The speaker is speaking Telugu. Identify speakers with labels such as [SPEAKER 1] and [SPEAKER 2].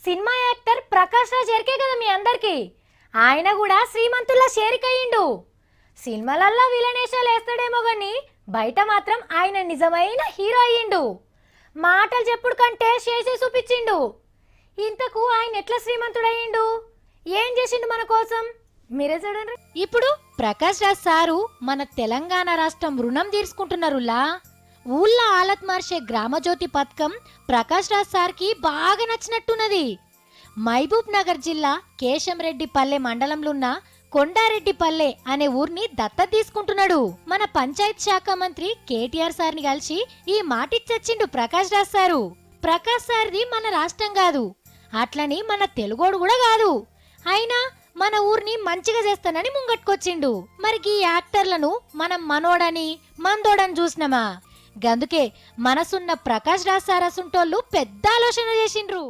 [SPEAKER 1] సినిమా యాక్టర్ ప్రకాష్ రాజ్ ఎరికే కదా మీ అందరికి. ఆయన కూడా శ్రీమంతుల్లా షేరికయ్యిండు. సినిమాలల్లా విలనేషాలు వేస్తాడేమో గాని బయట మాత్రం ఆయన నిజమైన హీరో అయ్యిండు. మాటలు చెప్పుడు కంటే చేసి చూపించిండు. ఇంతకు ఆయన ఎట్లా శ్రీమంతుడయ్యిండు, ఏం చేసిండు మన కోసం మీరే చూడండి. ఇప్పుడు ప్రకాష్ రాజ్ సారు మన తెలంగాణ రాష్ట్రం రుణం తీర్చుకుంటున్నారులా. ఊళ్ళో ఆలత్ మార్చే గ్రామజ్యోతి పథకం ప్రకాష్ రాజ్ సార్కి బాగా నచ్చినట్టున్నది. మహబూబ్ నగర్ జిల్లా కేశంరెడ్డిపల్లె మండలంలో ఉన్న కొండారెడ్డిపల్లె అనే ఊర్ని దత్తత తీసుకుంటున్నాడు. మన పంచాయత్ శాఖ మంత్రి కేటీఆర్ సార్ని కలిసి ఈ మాటిచ్చొచ్చిండు ప్రకాష్ రాజ్ సారు. ప్రకాష్ సార్ది మన రాష్ట్రం కాదు, అట్లని మన తెలుగోడు కూడా కాదు. అయినా మన ఊర్ని మంచిగా చేస్తానని ముంగట్టుకొచ్చిండు. మరి ఈ యాక్టర్లను మనం మనోడని మందోడని చూసినామా? గందుకే మనసున్న ప్రకాష్ రాజ్ సార్ అసుంటోళ్ళు పెద్ద ఆలోచన చేసిండ్రు.